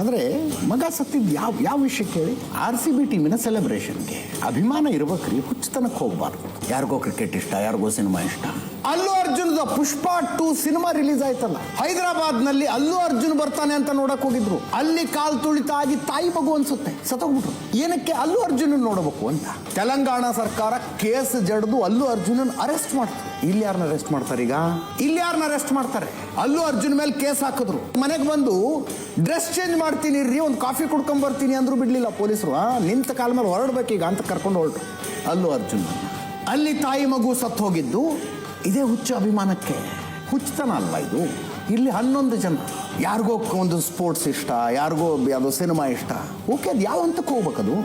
ಆದರೆ ಮಗ ಸತ್ತಿದ್ದು ಯಾವ ವಿಷಯಕ್ಕೆ ಹೇಳಿ? RCB ಟೀಮಿನ ಸೆಲೆಬ್ರೇಷನ್ಗೆ. ಅಭಿಮಾನ ಇರ್ಬೇಕ್ರಿ, ಹುಚ್ಚತನಕ್ಕೆ ಹೋಗ್ಬಾರ್ದು. ಯಾರಿಗೋ ಕ್ರಿಕೆಟ್ ಇಷ್ಟ, ಯಾರಿಗೋ ಸಿನಿಮಾ ಇಷ್ಟ. ಅಲ್ಲು ಅರ್ಜುನ್ದ ಪುಷ್ಪ 2 ಸಿನಿಮಾ ರಿಲೀಸ್ ಆಯ್ತಲ್ಲ, ಹೈದರಾಬಾದ್ನಲ್ಲಿ ಅಲ್ಲು ಅರ್ಜುನ್ ಬರ್ತಾನೆ ಅಂತ ನೋಡಕ್ ಹೋಗಿದ್ರು. ಅಲ್ಲಿ ಕಾಲ್ ತುಳಿತ ಆಗಿ ತಾಯಿ ಮಗು ಅನ್ಸುತ್ತೆ ಸತ್ತೋಗ್ಬಿಟ್ರು. ಏನಕ್ಕೆ? ಅಲ್ಲು ಅರ್ಜುನ್ ನೋಡಬೇಕು ಅಂತ ತೆಲಂಗಾಣ ಸರ್ಕಾರ ಕೇಸ್ ಜಡ್ದು ಅಲ್ಲು ಅರ್ಜುನ್ ಅರೆಸ್ಟ್ ಮಾಡ್ತಾರೆ. ಇಲ್ಲಿ ಯಾರನ್ನ ಅರೆಸ್ಟ್ ಮಾಡ್ತಾರೆ? ಈಗ ಇಲ್ಲಿ ಯಾರನ್ನ ಅರೆಸ್ಟ್ ಮಾಡ್ತಾರೆ? ಅಲ್ಲು ಅರ್ಜುನ್ ಮೇಲೆ ಕೇಸ್ ಹಾಕಿದ್ರು. ಮನೆಗೆ ಬಂದು ಡ್ರೆಸ್ ಚೇಂಜ್ ಮಾಡ್ತೀನಿ ರೀ, ಒಂದು ಕಾಫಿ ಕುಡ್ಕೊಂಡ್ ಬರ್ತೀನಿ ಅಂದ್ರೂ ಬಿಡ್ಲಿಲ್ಲ ಪೊಲೀಸರು. ನಿಂತ ಕಾಲ ಮೇಲೆ ಹೊರಡ್ಬೇಕೀಗ ಅಂತ ಕರ್ಕೊಂಡು ಹೊರಟು ಅಲ್ಲು ಅರ್ಜುನ್. ಅಲ್ಲಿ ತಾಯಿ ಮಗು ಸತ್ತು ಹೋಗಿದ್ದು ಇದೇ ಹುಚ್ಚ ಅಭಿಮಾನಕ್ಕೆ. ಹುಚ್ಚತನ ಅಲ್ವಾ ಇದು? ಇಲ್ಲಿ 11 ಜನ, ಯಾರಿಗೋ ಒಂದು ಸ್ಪೋರ್ಟ್ಸ್ ಇಷ್ಟ, ಯಾರಿಗೋ ಯಾವುದೋ ಸಿನಿಮಾ ಇಷ್ಟ. ಓಕೆ, ಅದು ಯಾವ ಹಂತಕ್ಕೆ ಹೋಗ್ಬೇಕದು?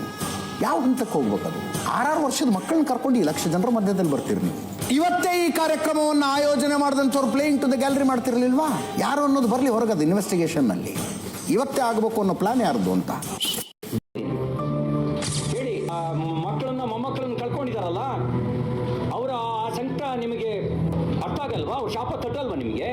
ಯಾವ ಹಂತಕ್ಕೆ ಹೋಗ್ಬೇಕದು? 6 ವರ್ಷದ ಮಕ್ಕಳನ್ನ ಕರ್ಕೊಂಡು 1 ಲಕ್ಷ ಜನರ ಮಧ್ಯದಲ್ಲಿ ಬರ್ತೀರಿ ನೀವು. ಇವತ್ತೇ ಈ ಕಾರ್ಯಕ್ರಮವನ್ನು ಆಯೋಜನೆ ಮಾಡಿದಂಥವ್ರು ಪ್ಲೇಯಿಂಗ್ ಟು ದ ಗ್ಯಾಲರಿ ಮಾಡ್ತಿರ್ಲಿಲ್ವಾ? ಯಾರು ಅನ್ನೋದು ಬರಲಿ ಹೊರಗದು ಇನ್ವೆಸ್ಟಿಗೇಷನ್ನಲ್ಲಿ. ಇವತ್ತೇ ಆಗಬೇಕು ಅನ್ನೋ ಪ್ಲಾನ್ ಯಾರ್ದು ಅಂತ ಹೇಳಿ. ಮಕ್ಕಳನ್ನ ಮೊಮ್ಮಕ್ಕಳನ್ನ ಕಳ್ಕೊಂಡಿದಾರಲ್ಲ, ಅವರ ಆ ಸಂಕಟ ನಿಮಗೆ ಅರ್ಥ ಆಗಲ್ವಾ? ಅವ್ರ ಶಾಪ ತಟ್ಟಲ್ವಾ ನಿಮಗೆ?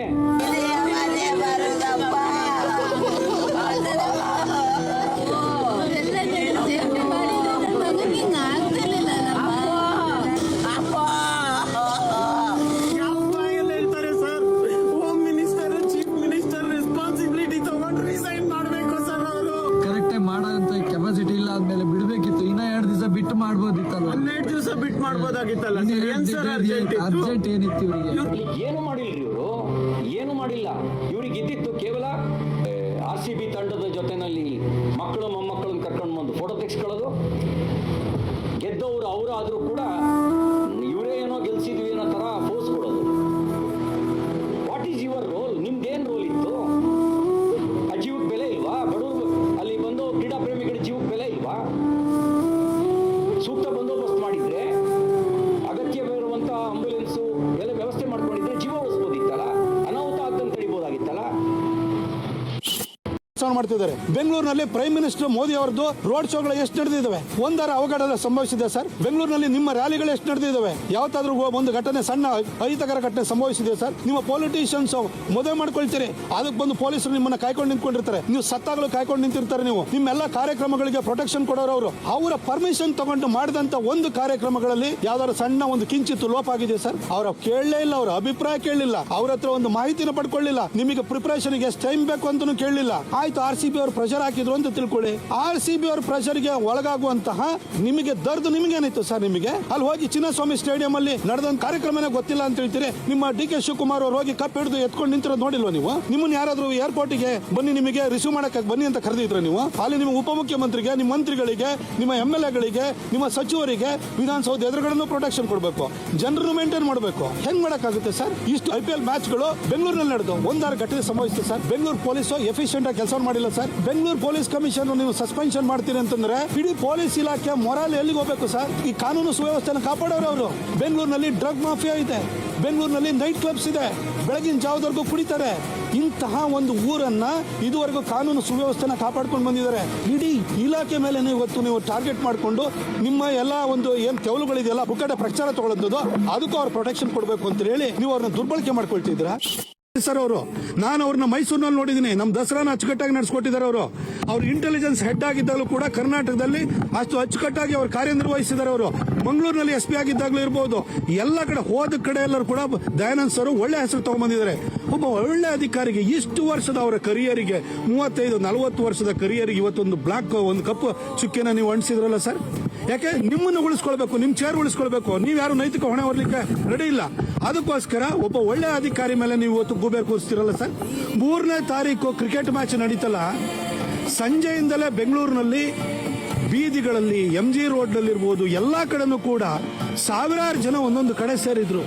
ಕೆಪಾಸಿಟಿ ಇಲ್ಲ ಆದ್ಮೇಲೆ ಬಿಡ್ಬೇಕಿತ್ತು. ಇನ್ನ 2 ದಿವಸ ಬಿಟ್ಟು ಮಾಡ್ಬೋದಿತ್ತಲ್ಲ. 12 ದಿವಸ ಬಿಟ್ಟು ಮಾಡ್ಬೋದಾಗಿತ್ತಲ್ಲ. ಅರ್ಜೆಂಟ್ ಏನಿತ್ತು ಇವರಿಗೆ? ಏನು ಮಾಡಿಲ್ರಿ ಇವರು, ಏನು ಮಾಡಿಲ್ಲ. ಇವ್ರಿಗೆ ಇದ್ದಿತ್ತು ಕೇವಲ RCB ತಂಡದ ಜೊತೆನಲ್ಲಿ ಮಕ್ಕಳು ಮೊಮ್ಮಕ್ಕಳನ್ನ ಕರ್ಕೊಂಡು ಬಂದು ಫೋಟೋ ತೆಗೆಸ್ಕೊಳ್ಳೋದು. ಗೆದ್ದವರು ಅವರಾದ್ರೂ ಕೂಡ ಇವರೇ ಏನೋ ಗೆಲ್ಸಿದ್ವಿ ಅನ್ನೋ ತರ ಫೋರ್ಸ್ ಕೊಡೋದು. What is your role? ನಿಮ್ದೇನ್ ರೋಲ್ ಇತ್ತು? ಆ ಜೀವಕ್ಕೆ ಬೆಲೆ ಇಲ್ವಾ? ಬಡವರು ಅಲ್ಲಿ ಬಂದು ಕ್ರೀಡಾ ಪ್ರೇಮಿಗಳ ಜೀವಕ್ಕೆ ಬೆಲೆ ಇಲ್ವಾ? ಸೂಕ್ತ ಬಂದೋಬಸ್ತ್ ಮಾಡಿದ್ರೆ, ಅಗತ್ಯವಿರುವಂತ ಆಂಬ್ಯುಲೆನ್ಸು ಎಲ್ಲ ವ್ಯವಸ್ಥೆ ಮಾಡ್ಕೊಂಡಿದ್ರೆ ಜೀವ ಉಳಿಸ್ಬೋದಿತ್ತಲ್ಲ, ಅನಾಹುತ ಆಗ್ದಂಗೆ ತಡಿಬೋದಾಗಿತ್ತಲ್ಲ. ಮಾಡ್ತಿದ್ದಾರೆ. ಬೆಂಗಳೂರಿನಲ್ಲಿ ಪ್ರೈಮ್ ಮಿನಿಸ್ಟರ್ ಮೋದಿ ಅವರದ್ದು ರೋಡ್ ಶೋಗಳು ಎಷ್ಟು ನಡೆದಿದ್ದಾವೆ? ಒಂದರ ಅವಘಡ ಸಂಭವಿಸಿದೆ ಸರ್. ಬೆಂಗಳೂರಿನಲ್ಲಿ ನಿಮ್ಮ ರ್ಯಾಲಿಗಳು ಎಷ್ಟು ನಡೆದಿದ್ದಾವೆ? ಯಾವತ್ತಾದ್ರೂ ಒಂದು ಘಟನೆ, ಸಣ್ಣ ಅಹಿತಕರ ಘಟನೆ ಸಂಭವಿಸಿದೆ ಸರ್? ನಿಮ್ಮ ಪೊಲಿಟಿಷಿಯನ್ಸ್ ಮದುವೆ ಮಾಡ್ಕೊಳ್ತೀರಿ, ಅದಕ್ಕೆ ಬಂದು ಪೊಲೀಸರು ನಿಮ್ಮನ್ನ ಕಾಯ್ಕೊಂಡು ನಿಂತ್ಕೊಂಡಿರ್ತಾರೆ. ನೀವು ಸತ್ತಾಗಲೂ ಕಾಯ್ಕೊಂಡು ನಿಂತಿರ್ತಾರೆ. ನೀವು ನಿಮ್ಮೆಲ್ಲ ಕಾರ್ಯಕ್ರಮಗಳಿಗೆ ಪ್ರೊಟೆಕ್ಷನ್ ಕೊಡೋರು ಅವರು. ಅವರ ಪರ್ಮಿಷನ್ ತಗೊಂಡು ಮಾಡಿದಂತ ಒಂದು ಕಾರ್ಯಕ್ರಮಗಳಲ್ಲಿ ಯಾವ್ದಾದ್ರು ಸಣ್ಣ ಒಂದು ಕಿಂಚಿತ್ತು ಲೋಪ ಆಗಿದೆ ಸರ್? ಅವರ ಕೇಳಲೇ ಇಲ್ಲ, ಅವರ ಅಭಿಪ್ರಾಯ ಕೇಳಲಿಲ್ಲ, ಅವ್ರ ಹತ್ರ ಒಂದು ಮಾಹಿತಿನ ಪಡ್ಕೊಳ್ಳಿಲ್ಲ, ನಿಮಗೆ ಪ್ರಿಪರೇಷನ್ ಎಷ್ಟು ಟೈಮ್ ಬೇಕು ಅಂತ ಕೇಳಲಿಲ್ಲ. ಆಯ್ತು, RCB ಅವರು ಪ್ರೆಷರ್ ಹಾಕಿದ್ರು ಅಂತ ತಿಳ್ಕೊಳ್ಳಿ. RCB ಅವ್ರ ಪ್ರೆಷರ್ಗೆ ಒಳಗಾಗುವಂತಹ ನಿಮಗೆ ದರ್ದು ನಿಮಗೇನಿತ್ತು ಸರ್? ನಿಮಗೆ ಅಲ್ಲಿ ಹೋಗಿ ಚಿನ್ನಸ್ವಾಮಿ ಸ್ಟೇಡಿಯಂ ಅಲ್ಲಿ ನಡೆದ ಕಾರ್ಯಕ್ರಮನೇ ಗೊತ್ತಿಲ್ಲ ಅಂತ ಹೇಳ್ತೀರಿ. ನಿಮ್ಮ DK ಶಿವಕುಮಾರ್ ಅವರು ಹೋಗಿ ಕಪ್ ಹಿಡಿದು ಎತ್ಕೊಂಡು ನಿಂತಿರೋದು ನೋಡಿಲ್ವ ನೀವು? ನಿಮ್ಮನ್ನ ಯಾರಾದ್ರೂ ಏರ್ಪೋರ್ಟ್ಗೆ ಬನ್ನಿ, ನಿಮಗೆ ರಿಸೀವ್ ಮಾಡಕ್ಕೆ ಬನ್ನಿ ಅಂತ ಕರೆದಿದ್ರು ನೀವು? ಅಲ್ಲಿ ನಿಮ್ಮ ಉಪಮುಖ್ಯಮಂತ್ರಿಗೆ, ನಿಮ್ಮ ಮಂತ್ರಿಗಳಿಗೆ, ನಿಮ್ಮ MLA ಗಳಿಗೆ, ನಿಮ್ಮ ಸಚಿವರಿಗೆ ವಿಧಾನಸೌಧ ಎದುರುಗಡೆನೂ ಪ್ರೊಟೆಕ್ಷನ್ ಕೊಡಬೇಕು, ಜನರನ್ನು ಮೇಂಟೈನ್ ಮಾಡಬೇಕು. ಹೆಂಗ್ ಮಾಡಕ್ಕಾಗುತ್ತೆ ಸರ್? ಇಷ್ಟು IPL ಮ್ಯಾಚ್ಗಳು ಬೆಂಗಳೂರಿನಲ್ಲಿ ನಡೆದು 1 ಘಟನೆ ಸಂಭವಿಸಿದೆ ಸರ್. ಬೆಂಗಳೂರು ಪೊಲೀಸು ಎಫಿಷಿಯಂಟ್ ಆಗಿ ಕೆಲಸ ಮಾಡಿಲ್ಲ ಸರ್. ಬೆಂಗಳೂರು ಪೊಲೀಸ್ ಕಮಿಷನ್ ನೀವು ಸಸ್ಪೆನ್ಷನ್ ಮಾಡ್ತೀರಿ ಅಂತಂದ್ರೆ ಇಡೀ ಪೊಲೀಸ್ ಇಲಾಖೆ ಮೊರಾಲ್ ಎಲ್ಲಿಗೆ ಹೋಗ್ಬೇಕು ಸರ್? ಈ ಕಾನೂನು ಸುವ್ಯವಸ್ಥೆನ ಕಾಪಾಡೋರು ಅವರು. ಬೆಂಗಳೂರಿನಲ್ಲಿ ಡ್ರಗ್ ಮಾಫಿಯಾ ಇದೆ, ಬೆಂಗಳೂರಿನಲ್ಲಿ ನೈಟ್ ಕ್ಲಬ್ಸ್ ಇದೆ, ಬೆಳಗಿನ ಜಾವದವರೆಗೂ ಕುಡಿತಾರೆ. ಇಂತಹ ಒಂದು ಊರನ್ನ ಇದುವರೆಗೂ ಕಾನೂನು ಸುವ್ಯವಸ್ಥೆನ ಕಾಪಾಡ್ಕೊಂಡು ಬಂದಿದ್ದಾರೆ. ಇಡೀ ಇಲಾಖೆ ಮೇಲೆ ಇವತ್ತು ನೀವು ಟಾರ್ಗೆಟ್ ಮಾಡಿಕೊಂಡು ನಿಮ್ಮ ಎಲ್ಲ ಒಂದು ಏನ್ ತೆವಲುಗಳಿದೆಯಲ್ಲ ಪುಕ್ಕಟ ಪ್ರಚಾರ ತಗೊಳ್ಳೋದು, ಅದಕ್ಕೂ ಅವ್ರು ಪ್ರೊಟೆಕ್ಷನ್ ಕೊಡಬೇಕು ಅಂತ ಹೇಳಿ ನೀವು ಅವ್ರನ್ನ ದುರ್ಬಳಕೆ ಮಾಡ್ಕೊಳ್ತಿದ್ದೀರಾ ಸರ್. ಅವರು, ನಾನು ಅವ್ರನ್ನ ಮೈಸೂರಿನಲ್ಲಿ ನೋಡಿದ್ದೀನಿ. ನಮ್ಮ ದಸರಾನ ಅಚ್ಚುಕಟ್ಟಾಗಿ ನಡೆಸ್ಕೊಟ್ಟಿದ್ದಾರೆ ಅವರು. ಅವ್ರು ಇಂಟೆಲಿಜೆನ್ಸ್ ಹೆಡ್ ಆಗಿದ್ದಾಗಲೂ ಕೂಡ ಕರ್ನಾಟಕದಲ್ಲಿ ಅಷ್ಟು ಅಚ್ಚುಕಟ್ಟಾಗಿ ಅವರು ಕಾರ್ಯನಿರ್ವಹಿಸಿದ್ದಾರೆ. ಅವರು ಮಂಗಳೂರಿನಲ್ಲಿ SP ಆಗಿದ್ದಾಗಲೂ ಇರಬಹುದು, ಎಲ್ಲ ಕಡೆ ಹೋದ ಕಡೆ ಎಲ್ಲರೂ ಕೂಡ ದಯಾನಂದ್ ಸರ್ ಒಳ್ಳೆ ಹೆಸರು ತಗೊಂಡ್ಬಂದಿದ್ದಾರೆ. ಒಬ್ಬ ಒಳ್ಳೆ ಅಧಿಕಾರಿಗೆ ಇಷ್ಟು ವರ್ಷದ ಅವರ ಕರಿಯರಿಗೆ, 35-40 ವರ್ಷದ ಕರಿಯರಿಗೆ ಇವತ್ತೊಂದು ಬ್ಲಾಕ್, ಒಂದು ಕಪ್ಪು ಚುಕ್ಕಿನ ನೀವು ಅಂಟಿಸಿದ್ರಲ್ಲ ಸರ್. ಯಾಕೆ? ನಿಮ್ಮನ್ನು ಉಳಿಸ್ಕೊಳ್ಬೇಕು, ನಿಮ್ ಚೇರ್ ಉಳಿಸ್ಕೊಳ್ಬೇಕು. ನೀವು ಯಾರು ನೈತಿಕ ಹೊಣೆ ಹೊರಲಿಕ್ಕೆ ರೆಡಿ ಇಲ್ಲ. ಅದಕ್ಕೋಸ್ಕರ ಒಬ್ಬ ಒಳ್ಳೆ ಅಧಿಕಾರಿ ಮೇಲೆ ನೀವು ಇವತ್ತು ಗೂಬೆ ಕೂರಿಸ್ತಿರಲ್ಲ ಸರ್. 3ನೇ ತಾರೀಕು ಕ್ರಿಕೆಟ್ ಮ್ಯಾಚ್ ನಡೀತಲ್ಲ, ಸಂಜೆಯಿಂದಲೇ ಬೆಂಗಳೂರಿನಲ್ಲಿ ಬೀದಿಗಳಲ್ಲಿ, MG ರೋಡ್ನಲ್ಲಿರ್ಬೋದು, ಎಲ್ಲಾ ಕಡೆನೂ ಕೂಡ ಸಾವಿರಾರು ಜನ ಒಂದೊಂದು ಕಡೆ ಸೇರಿದ್ರು.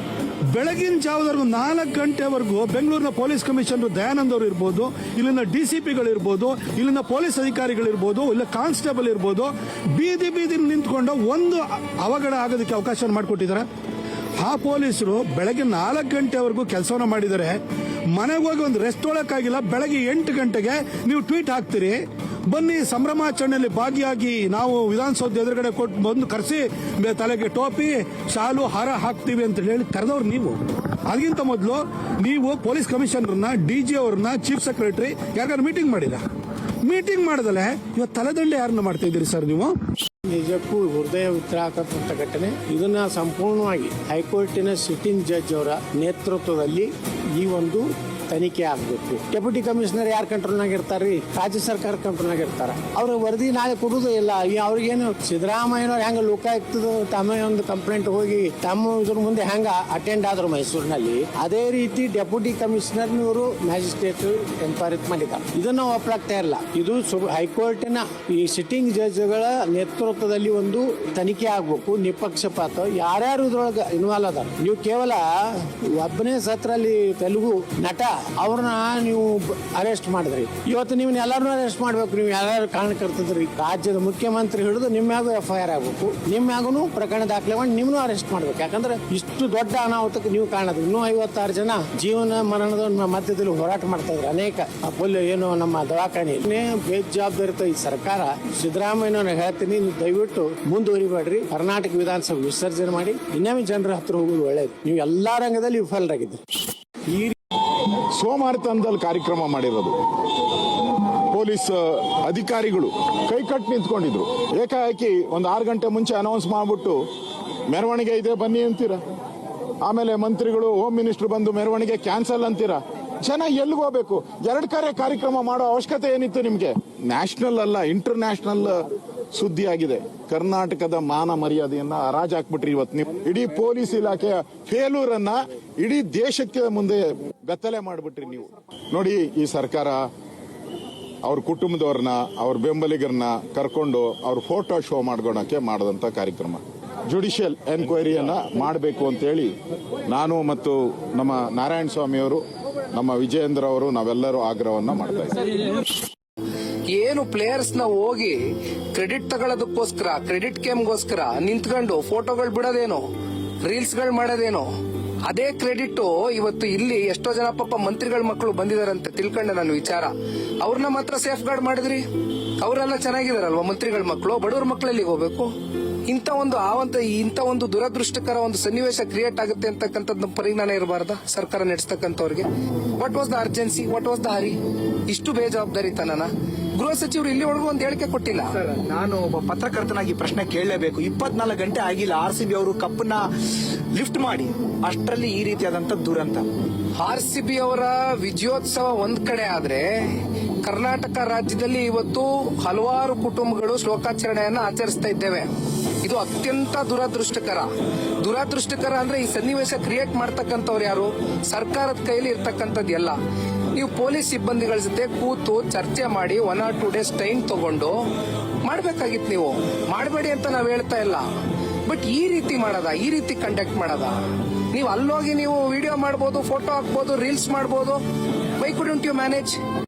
ಬೆಳಗಿನ ಜಾವದವರೆಗೂ 4 ಗಂಟೆವರೆಗೂ ಬೆಂಗಳೂರಿನ ಪೊಲೀಸ್ ಕಮಿಷನರ್ ದಯಾನಂದ್ ಅವರು ಇರ್ಬೋದು, ಇಲ್ಲಿನ DCPಗಳಿರ್ಬೋದು, ಇಲ್ಲಿನ ಪೊಲೀಸ್ ಅಧಿಕಾರಿಗಳಿರ್ಬೋದು, ಇಲ್ಲ ಕಾನ್ಸ್ಟೇಬಲ್ ಇರ್ಬೋದು, ಬೀದಿ ನಿಂತ್ಕೊಂಡು ಒಂದು ಅವಘಡ ಆಗೋದಕ್ಕೆ ಅವಕಾಶ ಮಾಡಿಕೊಟ್ಟಿದ್ದಾರೆ. ಆ ಪೊಲೀಸರು ಬೆಳಗ್ಗೆ 4 ಗಂಟೆವರೆಗೂ ಕೆಲಸವನ್ನ ಮಾಡಿದ್ದಾರೆ. ಮನೆಗೆ ಹೋಗಿ ಒಂದು ರೆಸ್ಟ್ ತೊಗೊಳಕ್ಕಾಗಿಲ್ಲ. ಬೆಳಗ್ಗೆ 8 ಗಂಟೆಗೆ ನೀವು ಟ್ವೀಟ್ ಹಾಕ್ತೀರಿ, ಬನ್ನಿ ಸಂಭ್ರಮಾಚರಣೆಯಲ್ಲಿ ಭಾಗಿಯಾಗಿ ನಾವು ವಿಧಾನಸೌಧ ಎದುರುಗಡೆ ಕೊಟ್ಟು ಬಂದು ಕರೆಸಿ ತಲೆಗೆ ಟೋಪಿ, ಶಾಲು, ಹಾರ ಹಾಕ್ತೀವಿ ಅಂತ ಹೇಳಿ ಕರೆದವ್ರು ನೀವು. ಅದಕ್ಕಿಂತ ಮೊದಲು ನೀವು ಪೊಲೀಸ್ ಕಮಿಷನರ್ನ, DG ಅವ್ರನ್ನ, ಚೀಫ್ ಸೆಕ್ರೆಟರಿ ಯಾರಿಗಾರು ಮೀಟಿಂಗ್ ಮಾಡಿಲ್ಲ? ಮೀಟಿಂಗ್ ಮಾಡದಲೆ ಇವತ್ತು ತಲೆದಂಡೆ ಯಾರನ್ನ ಮಾಡ್ತಾ ಇದ್ದೀರಿ ಸರ್ ನೀವು? ನಿಜಕ್ಕೂ ಹೃದಯ ವಿತ್ರಾಕಂತ ಘಟನೆ. ಇದನ್ನ ಸಂಪೂರ್ಣವಾಗಿ ಹೈಕೋರ್ಟಿನ ಸಿಟ್ಟಿಂಗ್ ಜಡ್ಜ್ ಅವರ ನೇತೃತ್ವದಲ್ಲಿ ಈ ಒಂದು ತನಿಖೆ ಆಗಬೇಕು. ಡೆಪ್ಯೂಟಿ ಕಮಿಷನರ್ ಯಾರ ಕಂಟ್ರೋಲ್ನಾಗ ಇರ್ತಾರ್ರಿ? ರಾಜ್ಯ ಸರ್ಕಾರ ಕಂಟ್ರೋಲ್ನಾಗ ಇರ್ತಾರ. ಅವ್ರ ವರದಿ ನಾಳೆ ಕೊಡುವುದೇ ಇಲ್ಲ. ಅವ್ರಿಗೇನು ಸಿದ್ದರಾಮಯ್ಯನವ್ರು ಹೆಂಗ ಲೋಕಾಯುಕ್ತದ ತಮ್ಮ ಒಂದು ಕಂಪ್ಲೇಂಟ್ ಹೋಗಿ ತಮ್ಮ ಇದ್ರ ಮುಂದೆ ಹೆಂಗ ಅಟೆಂಡ್ ಆದ್ರು ಮೈಸೂರಿನಲ್ಲಿ, ಅದೇ ರೀತಿ ಡೆಪ್ಯೂಟಿ ಕಮಿಷನರ್ನವರು ಮ್ಯಾಜಿಸ್ಟ್ರೇಟ್ ಎನ್ಕ್ವೈರಿ ಮಾಡಿದ್ದಾರೆ. ಇದನ್ನ ಒಪ್ಪಲಾಗ್ತಾ ಇಲ್ಲ. ಇದು ಹೈಕೋರ್ಟಿನ ಈ ಸಿಟ್ಟಿಂಗ್ ಜಡ್ಜ್ಗಳ ನೇತೃತ್ವದಲ್ಲಿ ಒಂದು ತನಿಖೆ ಆಗ್ಬೇಕು, ನಿಷ್ಪಕ್ಷಪಾತ. ಯಾರ್ಯಾರು ಇದ್ರೊಳಗೆ ಇನ್ವಾಲ್ವ್ ಅದಾರ. ನೀವು ಕೇವಲ ಒಬ್ಬನೇ ಸತ್ರಲ್ಲಿ ತೆಲುಗು ನಟ ಅವ್ರನ್ನ ನೀವು ಅರೆಸ್ಟ್ ಮಾಡಿದ್ರಿ. ಇವತ್ತು ನೀವು ಎಲ್ಲರನ್ನೂ ಅರೆಸ್ಟ್ ಮಾಡ್ಬೇಕು. ನೀವು ಯಾರು ಕಾರಣಕರ್ತದ್ರಿ, ರಾಜ್ಯದ ಮುಖ್ಯಮಂತ್ರಿ ಹಿಡಿದು ನಿಮ್ಯಾಗೂ FIR ಆಗ್ಬೇಕು, ನಿಮ್ಯಾಗೂ ಪ್ರಕರಣ ದಾಖಲೆ ಮಾಡಿ ನಿಮ್ನು ಅರೆಸ್ಟ್ ಮಾಡ್ಬೇಕು. ಯಾಕಂದ್ರೆ ಇಷ್ಟು ದೊಡ್ಡ ಅನಾಹುತಕ್ಕೆ ನೀವು ಕಾರಣ. ಇನ್ನೂ 56 ಜನ ಜೀವನ ಮರಣದ ಮಧ್ಯದಲ್ಲಿ ಹೋರಾಟ ಮಾಡ್ತಾ ಇದ್ರು. ಅನೇಕ ಏನು ನಮ್ಮ ದವಾಖಾನೆ ಬೇಜವಾಬ್ದಾರಿತ ಈ ಸರ್ಕಾರ. ಸಿದ್ದರಾಮಯ್ಯನ ಹೇಳ್ತೀನಿ, ನೀವು ದಯವಿಟ್ಟು ಮುಂದುವರಿಬೇಡ್ರಿ. ಕರ್ನಾಟಕ ವಿಧಾನಸಭೆ ವಿಸರ್ಜನೆ ಮಾಡಿ ಇನ್ನೊಮ್ಮೆ ಜನರ ಹತ್ರ ಹೋಗೋದು ಒಳ್ಳೇದು. ನೀವು ಎಲ್ಲಾ ರಂಗದಲ್ಲಿ ವಿಫಲರಾಗಿದ್ದೀರಿ. ಈ ಸೋಮಾರಿತನದಲ್ಲಿ ಕಾರ್ಯಕ್ರಮ ಮಾಡಿರೋದು. ಪೊಲೀಸ್ ಅಧಿಕಾರಿಗಳು ಕೈಕಟ್ಟು ನಿಂತ್ಕೊಂಡಿದ್ರು. ಏಕಾಏಕಿ ಒಂದು 6 ಗಂಟೆ ಮುಂಚೆ ಅನೌನ್ಸ್ ಮಾಡ್ಬಿಟ್ಟು ಮೆರವಣಿಗೆ ಇದೆ ಬನ್ನಿ ಅಂತೀರ. ಆಮೇಲೆ ಮಂತ್ರಿಗಳು, ಹೋಮ್ ಮಿನಿಸ್ಟರ್ ಬಂದು ಮೆರವಣಿಗೆ ಕ್ಯಾನ್ಸಲ್ ಅಂತೀರ. ಜನ ಎಲ್ಲಿಗೆ ಹೋಗ್ಬೇಕು? 2 ಕಾರ್ಯಕ್ರಮ ಮಾಡೋ ಅವಶ್ಯಕತೆ ಏನಿತ್ತು ನಿಮ್ಗೆ? ನ್ಯಾಷನಲ್ ಅಲ್ಲ, ಇಂಟರ್ ನ್ಯಾಷನಲ್ ಸುದ್ದಿ ಆಗಿದೆ. ಕರ್ನಾಟಕದ ಮಾನ ಮರ್ಯಾದೆಯನ್ನ ಹರಾಜ್ ಹಾಕ್ಬಿಟ್ರಿ. ಇವತ್ತು ನೀವು ಇಡೀ ಪೊಲೀಸ್ ಇಲಾಖೆಯ ಫೇಲ್ಯೂರ್ ಅನ್ನ ಇಡೀ ದೇಶಕ್ಕೆ ಮುಂದೆ ಬೆತ್ತಲೆ ಮಾಡ್ಬಿಟ್ರಿ ನೀವು. ನೋಡಿ, ಈ ಸರ್ಕಾರ ಅವ್ರ ಕುಟುಂಬದವ್ರನ್ನ, ಅವ್ರ ಬೆಂಬಲಿಗರನ್ನ ಕರ್ಕೊಂಡು ಅವ್ರ ಫೋಟೋ ಶೋ ಮಾಡ್ಕೊಳಕ್ಕೆ ಮಾಡಿದಂತ ಕಾರ್ಯಕ್ರಮ. ಜುಡಿಷಿಯಲ್ ಎನ್ಕ್ವೈರಿಯನ್ನ ಮಾಡಬೇಕು ಅಂತೇಳಿ ನಾನು ಮತ್ತು ನಮ್ಮ ನಾರಾಯಣ ಸ್ವಾಮಿ ಅವರು, ನಮ್ಮ ವಿಜಯೇಂದ್ರ ಅವರು, ನಾವೆಲ್ಲರೂ ಆಗ್ರಹವನ್ನ ಮಾಡ್ತಾ ಇದ್ದೀವಿ. ಏನು ಪ್ಲೇಯರ್ಸ್ ನ ಹೋಗಿ ಕ್ರೆಡಿಟ್ ತಗೊಳ್ಳೋದಕ್ಕೋಸ್ಕರ, ಕ್ರೆಡಿಟ್ ಗೇಮ್ಗೋಸ್ಕರ ನಿಂತ್ಕೊಂಡು ಫೋಟೋಗಳು ಬಿಡೋದೇನೋ, ರೀಲ್ಸ್ ಗಳು ಮಾಡೋದೇನೋ, ಅದೇ ಕ್ರೆಡಿಟ್ ಇವತ್ತು ಇಲ್ಲಿ ಎಷ್ಟೋ ಜನ ಪಾಪ ಮಂತ್ರಿಗಳ ಮಕ್ಕಳು ಬಂದಿದಾರಂತೆ ತಿಳ್ಕೊಂಡೆ ನಾನು ವಿಚಾರ. ಅವ್ರನ್ನ ಮಾತ್ರ ಸೇಫ್ ಗಾರ್ಡ್ ಮಾಡಿದ್ರಿ. ಅವರೆಲ್ಲ ಚೆನ್ನಾಗಿದಾರಲ್ವಾ ಮಂತ್ರಿಗಳ ಮಕ್ಕಳು? ಬಡವ್ರ ಮಕ್ಕಳಲ್ಲಿ ಹೋಗ್ಬೇಕು. ಇಂಥ ಒಂದು ದುರದೃಷ್ಟಕರ ಒಂದು ಸನ್ನಿವೇಶ ಕ್ರಿಯೇಟ್ ಆಗುತ್ತೆ ಅಂತಕ್ಕಂಥದ್ದು ಪರಿಜ್ಞಾನ ಇರಬಾರ್ದ ಸರ್ಕಾರ ನಡೆಸ್ತಕ್ಕಂಥವ್ರಿಗೆ? What was the urgency? What was the hurry? ಇಷ್ಟು ಬೇಜವಾಬ್ದಾರಿತನನ ಗೃಹ ಸಚಿವರು ಇಲ್ಲಿವರೆಗೂ ಒಂದು ಹೇಳಿಕೆ ಕೊಟ್ಟಿಲ್ಲ. ನಾನು ಒಬ್ಬ ಪತ್ರಕರ್ತನಾಗಿ ಪ್ರಶ್ನೆ ಕೇಳಲೇಬೇಕು. 24 ಗಂಟೆ ಆಗಿಲ್ಲ RCB ಅವರು ಕಪ್ಪನ್ನ ಲಿಫ್ಟ್ ಮಾಡಿ, ಅಷ್ಟರಲ್ಲಿ ಈ ರೀತಿಯಾದಂತ ದುರಂತ. RCB ಅವರ ವಿಜಯೋತ್ಸವ ಒಂದ್ ಕಡೆ ಆದ್ರೆ, ಕರ್ನಾಟಕ ರಾಜ್ಯದಲ್ಲಿ ಇವತ್ತು ಹಲವಾರು ಕುಟುಂಬಗಳು ಶೋಕಾಚರಣೆಯನ್ನ ಆಚರಿಸ್ತಾ ಇದ್ದೇವೆ. ಇದು ಅತ್ಯಂತ ದುರದೃಷ್ಟಕರ ಅಂದ್ರೆ ಈ ಸನ್ನಿವೇಶ ಕ್ರಿಯೇಟ್ ಮಾಡ್ತಕ್ಕಂಥವ್ರು ಯಾರು? ಸರ್ಕಾರದ ಕೈಲಿ ಇರ್ತಕ್ಕಂಥದ್ದು ಎಲ್ಲ. ನೀವು ಪೊಲೀಸ್ ಸಿಬ್ಬಂದಿಗಳ ಜೊತೆ ಕೂತು ಚರ್ಚೆ ಮಾಡಿ 1 or 2 days ಟೈಮ್ ತಗೊಂಡು ಮಾಡ್ಬೇಕಾಗಿತ್ತು. ನೀವು ಮಾಡಬೇಡಿ ಅಂತ ನಾವ್ ಹೇಳ್ತಾ ಇಲ್ಲ, ಬಟ್ ಈ ರೀತಿ ಕಂಡಕ್ಟ್ ಮಾಡೋದ? ನೀವು ಅಲ್ಲೋಗಿ ನೀವು ವಿಡಿಯೋ ಮಾಡ್ಬೋದು, ಫೋಟೋ ಹಾಕ್ಬೋದು, ರೀಲ್ಸ್ ಮಾಡ್ಬೋದು. Why couldn't you manage?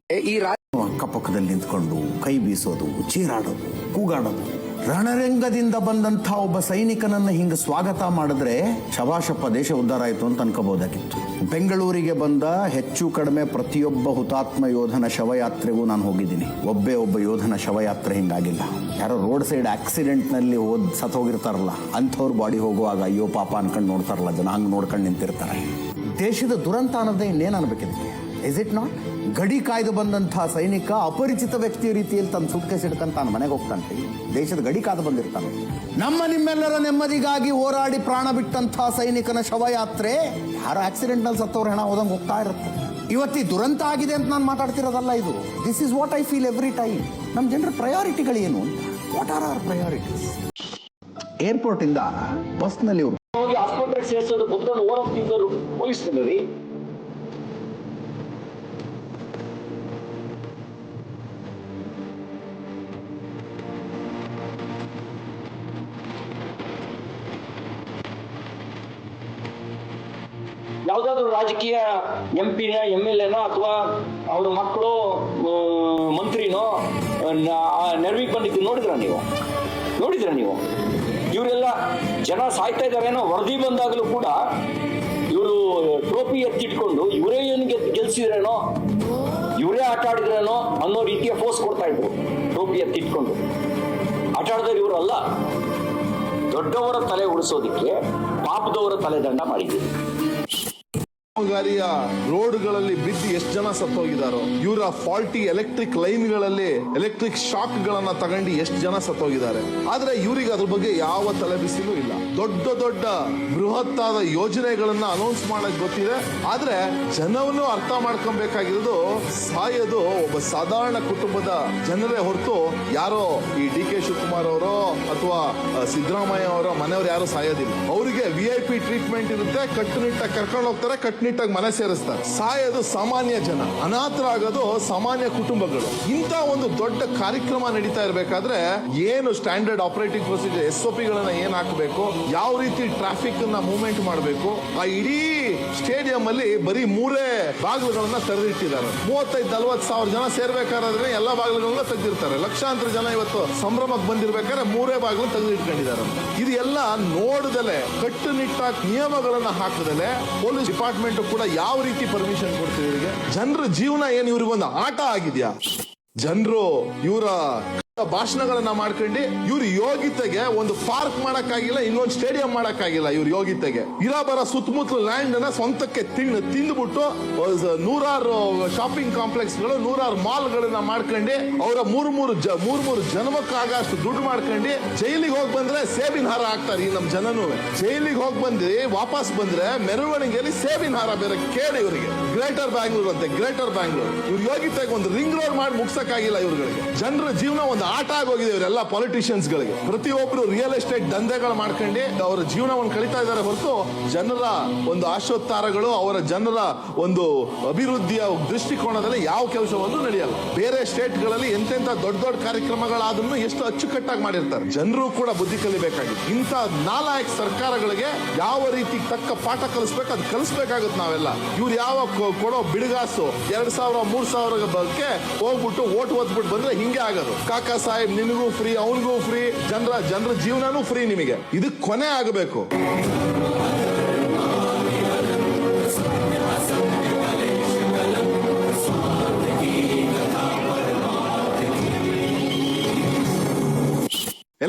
ಈ ಅಕ್ಕಪಕ್ಕದಲ್ಲಿ ನಿಂತ್ಕೊಂಡು ಕೈ ಬೀಸೋದು, ಚೀರಾಡೋದು, ಕೂಗಾಡೋದು. ರಣರಂಗದಿಂದ ಬಂದಂಥ ಒಬ್ಬ ಸೈನಿಕನನ್ನ ಹಿಂಗ ಸ್ವಾಗತ ಮಾಡಿದ್ರೆ ಶಬಾಷಪ್ಪ, ದೇಶ ಉದ್ಧಾರ ಆಯ್ತು ಅಂತ ಅನ್ಕೋಬಹುದಾಗಿತ್ತು. ಬೆಂಗಳೂರಿಗೆ ಬಂದ ಹೆಚ್ಚು ಕಡಿಮೆ ಪ್ರತಿಯೊಬ್ಬ ಹುತಾತ್ಮ ಯೋಧನ ಶವಯಾತ್ರೆಗೂ ನಾನು ಹೋಗಿದ್ದೀನಿ. ಒಬ್ಬ ಯೋಧನ ಶವಯಾತ್ರೆ ಹಿಂಗಾಗಿಲ್ಲ. ಯಾರೋ ರೋಡ್ ಸೈಡ್ ಆಕ್ಸಿಡೆಂಟ್ ನಲ್ಲಿ ಸತ್ ಹೋಗಿರ್ತಾರಲ್ಲ, ಅಂಥವ್ರ ಬಾಡಿ ಹೋಗುವಾಗ ಅಯ್ಯೋ ಪಾಪ ಅನ್ಕೊಂಡು ನೋಡ್ತಾರಲ್ಲ ಜನ, ಹಂಗೆ ನೋಡ್ಕೊಂಡು ನಿಂತಿರ್ತಾರೆ. ದೇಶದ ದುರಂತ ಅನ್ನೋದೇ ಇನ್ನೇನು ಅನ್ಬೇಕಿದಕ್ಕೆ? Is it not? ಗಡಿ ಕಾಯ್ದು ಬಂದಂತಹ ಸೈನಿಕ ಅಪರಿಚಿತ ವ್ಯಕ್ತಿಯ ರೀತಿಯಲ್ಲಿ ತನ್ನ ಸುಟ್ಕೇಸ್ ಹಿಡ್ಕೊಂಡು ತಾನು ಮನೆಗೆ ಹೋಗ್ತಾನೆ. ದೇಶದ ಗಡಿ ಕಾದು ಬಂದಿರ್ತಾನೆ. ನಿಮ್ಮೆಲ್ಲರ ನೆಮ್ಮದಿಗಾಗಿ ಹೋರಾಡಿ ಪ್ರಾಣ ಬಿಟ್ಟಂತಹ ಸೈನಿಕನ ಶವಯಾತ್ರೆ ಯಾರೋ ಆಕ್ಸಿಡೆಂಟ್ ನಲ್ಲಿ ಸತ್ತವ್ರ ಹೆಣ ಹೋದಂಗೆ ಹೋಗ್ತಾ ಇರುತ್ತೆ. ಇವತ್ತಿ ದುರಂತ ಆಗಿದೆ ಅಂತ ನಾನು ಮಾತಾಡ್ತಿರೋದಲ್ಲ ಇದು. This is what I feel every time. ನಮ್ಮ ಜನರ ಪ್ರಯಾರಿಟಿಗಳು ಏನು ಅಂತ? What are our priorities? Airport ಇಂದ ಬಸ್ ನಲ್ಲಿ ಹೋಗಿ ಆಸ್ಪತ್ರೆಗೆ ಸೇರಿಸೋದು ಕುತ್ಕೊಂಡು ಓಡೋಗ್ತಿದ್ದರು ಪೊಲೀಸ್ನಲ್ಲಿ. ಯಾವ್ದಾದ್ರು ರಾಜಕೀಯ MP-ನ MLA-ನೋ ಅಥವಾ ಅವ್ರ ಮಕ್ಕಳು ಮಂತ್ರಿನೋ ನೆರವಿಗೆ ಬಂದಿದ್ದು ನೋಡಿದ್ರ ನೀವು? ಇವರೆಲ್ಲ ಜನ ಸಾಯ್ತಾ ಇದಾರೇನೋ ವರದಿ ಬಂದಾಗಲೂ ಕೂಡ ಇವರು ಟ್ರೋಫಿ ಎತ್ತಿಟ್ಕೊಂಡು ಇವರೇ ಏನು ಗೆಲ್ಸಿದ್ರೇನೋ, ಇವರೇ ಆಟ ಆಡಿದ್ರೇನೋ ಅನ್ನೋ ರೀತಿಯ ಫೋರ್ಸ್ ಕೊಡ್ತಾ ಇದ್ರು. ಟ್ರೋಫಿ ಎತ್ತಿಟ್ಕೊಂಡು ಆಟ ಆಡಿದವರು ಇವರಲ್ಲ. ದೊಡ್ಡವರ ತಲೆ ಉಳಿಸೋದಿಕ್ಕೆ ಪಾಪದವರ ತಲೆ ದಂಡ ಮಾಡಿದ್ರು. ಕಾಮಗಾರಿಯ ರೋಡ್ಗಳಲ್ಲಿ ಬಿದ್ದು ಎಷ್ಟು ಜನ ಸತ್ತೋಗಿದಾರೋ, ಇವರ ಫಾಲ್ಟಿ ಎಲೆಕ್ಟ್ರಿಕ್ ಲೈನ್ಗಳಲ್ಲಿ ಎಲೆಕ್ಟ್ರಿಕ್ ಶಾಕ್ ಗಳನ್ನ ತಗೊಂಡು ಎಷ್ಟು ಜನ ಸತ್ತೋಗಿದ್ದಾರೆ. ಆದ್ರೆ ಇವರಿಗೆ ಅದ್ರ ಬಗ್ಗೆ ಯಾವ ತಲೆಬಿಸಿಲೂ ಇಲ್ಲ. ದೊಡ್ಡ ದೊಡ್ಡ ಬೃಹತ್ತಾದ ಯೋಜನೆಗಳನ್ನ ಅನೌನ್ಸ್ ಮಾಡಕ್ ಗೊತ್ತಿದೆ, ಆದ್ರೆ ಜನವನ್ನು ಅರ್ಥ ಮಾಡ್ಕೊಬೇಕಾಗಿರೋದು ಸಾಯೋದು ಒಬ್ಬ ಸಾಧಾರಣ ಕುಟುಂಬದ ಜನರೇ ಹೊರತು ಯಾರೋ ಈ ಡಿ.ಕೆ. ಶಿವಕುಮಾರ್ ಅವರೋ ಅಥವಾ ಸಿದ್ದರಾಮಯ್ಯ ಅವರ ಮನೆಯವರು ಯಾರು ಸಾಯೋದಿಲ್ಲ. ಅವರಿಗೆ VIP ಟ್ರೀಟ್ಮೆಂಟ್ ಇರುತ್ತೆ, ಕಟ್ಟುನಿಟ್ಟಾಗಿ ಕರ್ಕೊಂಡು ಹೋಗ್ತಾರೆ, ಕಟ್ಟುನಿಟ್ಟಾಗಿ ಮನೆ ಸೇರಿಸ್ತಾರೆ. ಸಾಯೋದು ಸಾಮಾನ್ಯ ಜನ, ಅನಾಥರಾಗೋದು ಸಾಮಾನ್ಯ ಕುಟುಂಬಗಳು. ಇಂಥ ಒಂದು ದೊಡ್ಡ ಕಾರ್ಯಕ್ರಮ ನಡೀತಾ ಇರಬೇಕಾದ್ರೆ ಏನು ಸ್ಟ್ಯಾಂಡರ್ಡ್ ಆಪರೇಟಿಂಗ್ ಪ್ರೊಸೀಜರ್ SOP ಗಳನ್ನ ಏನ್ ಹಾಕಬೇಕು, ಯಾವ ರೀತಿ ಟ್ರಾಫಿಕ್ ನ ಮೂವ್ಮೆಂಟ್ ಮಾಡಬೇಕು, ಆ ಇಡೀ ಸ್ಟೇಡಿಯಂ ಅಲ್ಲಿ ಬರೀ 3 ಬಾಗಿಲುಗಳನ್ನ ತೆರೆದಿಟ್ಟಿದ್ದಾರೆ. 35-40 ಸಾವಿರ ಜನ ಸೇರ್ಬೇಕಾದ್ರೆ ಎಲ್ಲಾ ಬಾಗಿಲುಗಳನ್ನ ತೆಗೆದಿರ್ತಾರೆ. ಲಕ್ಷಾಂತರ ಜನ ಇವತ್ತು ಸಂಭ್ರಮಕ್ಕೆ ಬಂದಿರ್ಬೇಕಾದ್ರೆ 3 ಬಾಗಿಲು ತೆಗೆದಿಟ್ಕೊಂಡಿದ್ದಾರೆ. ಇದು ಎಲ್ಲ ನೋಡದಲೆ ಕಟ್ಟುನಿಟ್ಟಾಗಿ ನಿಯಮಗಳನ್ನ ಹಾಕದಲೆ ಪೊಲೀಸ್ ಡಿಪಾರ್ಟ್ಮೆಂಟ್ ಕೂಡ ಯಾವ ರೀತಿ ಪರ್ಮಿಷನ್ ಕೊಡ್ತೀವಿ ಇವರಿಗೆ? ಜನರ ಜೀವನ ಏನು ಇವ್ರಿಗೊಂದು ಆಟ ಆಗಿದ್ಯಾ? ಜನರು ಇವರ ಭಾಷಣಗಳನ್ನ ಮಾಡ್ಕೊಂಡು ಇವ್ರ ಯೋಗಿತೆಗೆ ಒಂದು ಪಾರ್ಕ್ ಮಾಡಕ್ಕಾಗಿಲ್ಲ, ಇನ್ನೊಂದು ಸ್ಟೇಡಿಯಂ ಮಾಡಕ್ಕಾಗಿಲ್ಲ. ಇವ್ರ ಯೋಗಿತೆಗೆ ಇರಾಬರ ಸುತ್ತಮುತ್ತಲ ಲ್ಯಾಂಡ್ ಅನ್ನ ಸ್ವಂತಕ್ಕೆ ತಿಂದ್ಬಿಟ್ಟು 100 ಶಾಪಿಂಗ್ ಕಾಂಪ್ಲೆಕ್ಸ್ ಗಳು 100 ಮಾಲ್ ಗಳನ್ನ ಮಾಡ್ಕೊಂಡು ಅವರ ಮೂರ್ ಜನ್ಮಕ್ಕಾಗಷ್ಟು ದುಡ್ಡು ಮಾಡ್ಕೊಂಡು ಜೈಲಿಗೆ ಹೋಗಿ ಬಂದ್ರೆ ಸೇಬಿನ ಹಾರ ಹಾಕ್ತಾರೆ. ಈ ನಮ್ ಜನನು ಜೈಲಿಗೆ ಹೋಗಿ ಬಂದು ವಾಪಸ್ ಬಂದ್ರೆ ಮೆರವಣಿಗೆಯಲ್ಲಿ ಸೇಬಿನ ಹಾರ ಬೇರೆ ಕೇಳಿ ಇವರಿಗೆ. ಗ್ರೇಟರ್ ಬ್ಯಾಂಗ್ಳೂರ್ ಅಂತೆ, ಗ್ರೇಟರ್ ಬ್ಯಾಂಗ್ಳೂರ್. ಇವ್ರ ಯೋಗಿತೆಗೆ ಒಂದು ರಿಂಗ್ ರೋಡ್ ಮಾಡಿ ಮುಗ್ಸಕ್ಕಾಗಿಲ್ಲ ಇವ್ರುಗಳಿಗೆ. ಜನರ ಜೀವನ ಒಂದು ಆಟ ಆಗೋಗಿದೆ ಇವರೆಲ್ಲ ಪಾಲಿಟಿಷಿಯನ್ಸ್ ಗಳಿಗೆ. ಪ್ರತಿಯೊಬ್ರು ರಿಯಲ್ ಎಸ್ಟೇಟ್ ದಂಧೆಗಳು ಮಾಡ್ಕೊಂಡು ಅವರ ಜೀವನವನ್ನು ಕಳೀತಾ ಇದ್ದಾರೆ ಹೊರತು ಜನರ ಒಂದು ಆಶೋತ್ತಾರಗಳು, ಅವರ ಜನರ ಒಂದು ಅಭಿವೃದ್ಧಿಯ ದೃಷ್ಟಿಕೋನದಲ್ಲಿ ಯಾವ ಕೆಲಸವನ್ನು ನಡೆಯಲ್ಲ. ಬೇರೆ ಸ್ಟೇಟ್ ಗಳಲ್ಲಿ ಎಂತೆಂತ ದೊಡ್ಡ ದೊಡ್ಡ ಕಾರ್ಯಕ್ರಮಗಳಾದ್ರೂ ಎಷ್ಟು ಅಚ್ಚುಕಟ್ಟಾಗಿ ಮಾಡಿರ್ತಾರೆ. ಜನರು ಕೂಡ ಬುದ್ಧಿ ಕಲಿಬೇಕಾಗಿತ್ತು. ಇಂಥ ನಾಲಾಯಕ್ ಸರ್ಕಾರಗಳಿಗೆ ಯಾವ ರೀತಿ ತಕ್ಕ ಪಾಠ ಕಲಿಸ್ಬೇಕು ಅದು ಕಲಿಸ್ಬೇಕಾಗುತ್ತೆ ನಾವೆಲ್ಲ. ಇವ್ರು ಯಾವ ಕೊಡೋ ಬಿಡುಗಾಸು 2,000 3,000 ಬಗ್ಗೆ ಹೋಗ್ಬಿಟ್ಟು ಓಟ್ ಓದ್ಬಿಟ್ಟು ಬಂದ್ರೆ ಹಿಂಗೆ ಆಗೋದು. ಕಾಕಾ ಸಾಹೇಬ್ ನಿನಗೂ ಫ್ರೀ, ಅವನಿಗೂ ಫ್ರೀ, ಜನರ ಜೀವನನೂ ಫ್ರೀ. ನಿಮಗೆ ಇದಕ್ಕೆ ಕೊನೆ ಆಗಬೇಕು.